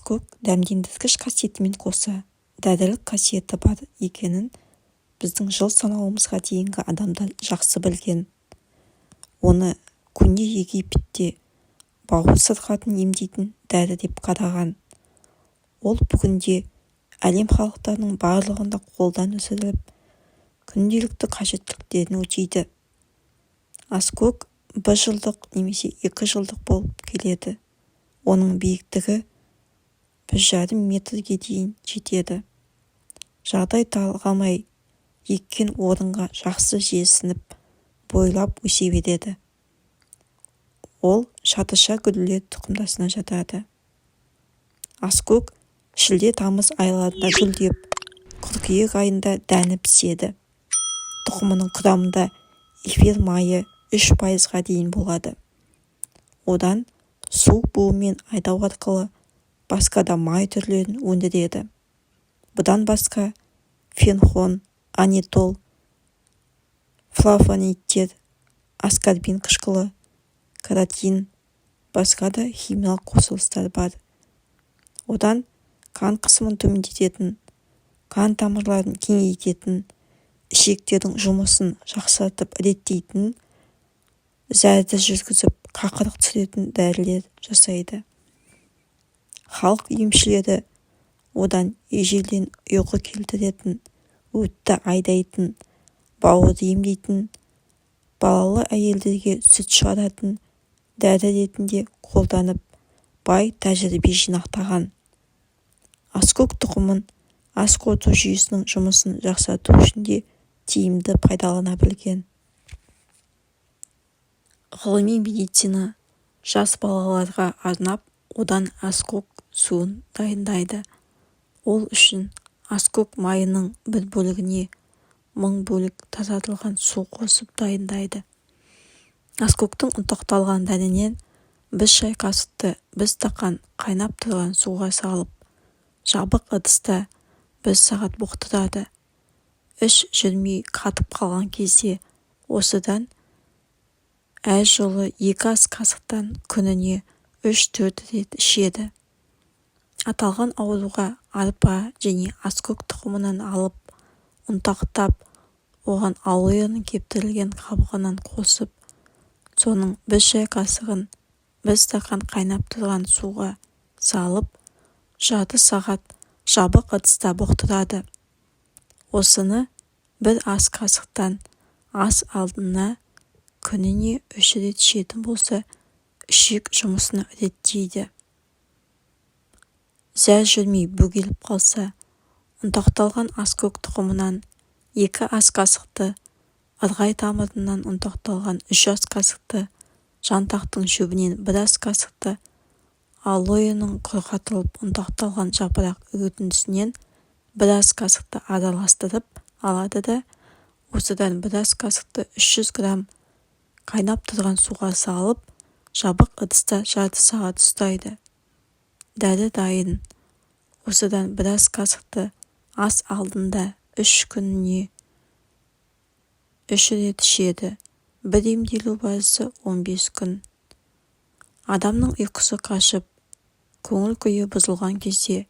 аскөк дәмдендіргіш қасиетімен қоса дәрілік қасиеті бар екенін біздің жыл санауымызға дейінгі адамдар жақсы білген. Оны көне Египетте бауыр сырқатын емдейтін дәрі деп қараған. Ол бүгінде әлем халықтарының барлығында қолдан өсіріліп, күнделікті қажеттіліктерін өтейді. Аскөк 1 жылдық немесе 2 жылдық болып келеді. Оның биіктігі 1,5 метрге дейін жетеді. Жағдай талғамай еккен орынға жақсы жерсініп, бойлап өсе береді. Ол шатыша гүлдер тұқымдасына жатады. Аскөк шілде-тамыз айларында гүлдеп, қыркүйек айында дәні піседі. Тұқымының құрамында эфир майы 3%-ға дейін болады. Одан су буымен айдау арқылы басқа да май түрлерін өндіреді. Бұдан басқа фенхон, анетол, флавонидтер, аскорбин қышқылы, каротин, басқа да химиялық қосылыстар бар. Одан қан қысымын төмендететін, қан тамырларын кеңейтетін, ішектердің жұмысын жақсартып реттейтін, зәрді жүргізіп қақырық түсіретін дәрілер жасайды. Халық емшілері одан ежелден ұйқы келтіретін, өтті айдайтын, бауырды емдейтін, балалы әйелдерге сүт шығаратын дәрі ретінде қолданып, бай тәжірибе жинақтаған. Аскөк тұқымын ас қорыту жүйесінің жұмысын жақсарту үшін де тиімді пайдалана білген. Ғылыми медицина жас балаларға арнап, одан аскөк суын дайындайды. Ол үшін аскөк майының бір бөлігіне 1000 бөлік тазартылған су қосып дайындайды. Аскөктің ұнтақталған дәнінен 1 шай қасықты 1 стақан қайнап тұрған суға салып, жабық ыдыста 1 сағат бұқтырады. Іш жүрмей қатып қалған кезде осыдан әр жолы 2 ас қасықтан күніне 3-4 рет ішеді. Аталған ауруға арпа және аскөк тұқымынан алып, ұнтақтап, оған алоэның кептірілген қабығынан қосып, соның 1 шай қасығын 1 стақан қайнап тұрған суға салып, жарты сағат жабық ыдыста бұқтырады. Осыны 1 ас қасықтан ас алдына күніне 3 рет ішетін болса, ішек жұмысына реттейді. Зәр жүрмей бөгеліп қалса, ұнтақталған аскөк тұқымынан 2 ас қасықты, ырғай тамырынан ұнтақталған 3 ас қасықты, жантақтың шөбінен 1 ас қасықты, алоэның құрғатылып ұнтақталған жапырақ үгітіндісінен 1 ас қасықты араластырып алады да, осыдан 1 ас қасықты 300 грамм қайнап тұрған суға салып, жабық ыдыста жарты сағат ұстайды. Дәрі дайын. Осыдан 1 ас қасықты ас алдында 3 күніне 3 рет ішеді. Бір емделу барысы 15 күн. Адамның ұйқысы қашып, көңіл күйі бұзылған кезде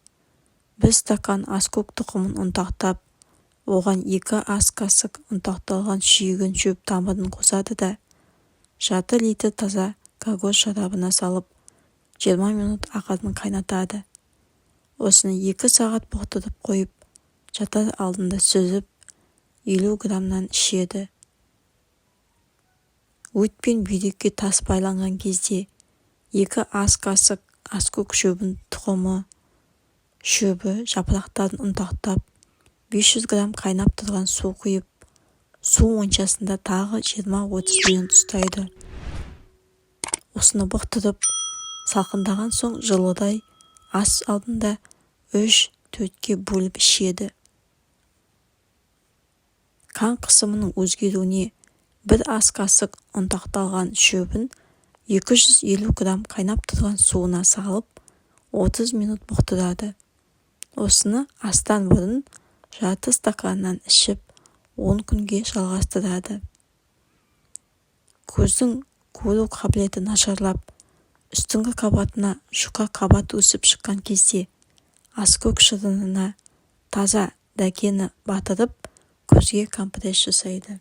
1 стакан аскөк тұқымын ұнтақтап, оған 2 ас қасық ұнтақталған шүйгін шөп тамырын қосады да, жарты литр таза кокос шарабына салып, 20 минут ақырын қайнатады. Осыны 2 сағат бұқтырып қойып, жатар алдында сүзіп, 50 граммнан ішеді. Өтпен бүйрекке тас байланған кезде 2 ас қасық аскөк шөбін тұқымы, шөбі, жапырақтарын ұнтақтап, 500 грамм қайнап тұрған су құйып, су моншасында тағы 20-30 минут ұстайды. Осыны бұқтырып, салқындаған соң жылыдай ас алдында 3-4-ке бөліп ішеді. Қан қысымының өзгеруіне 1 ас қасық ұнтақталған шөбін 250 грамм қайнап тұрған суына салып, 30 минут бұқтырады. Осыны астан бұрын жарты стаканнан ішіп, 10 күнге жалғастырады. Көздің көру қабілеті нашарлап, үстіңгі қабатына жұқа қабат өсіп шыққан кезде аскөк шытынына таза дәкені батырып көзге компресс жасайды.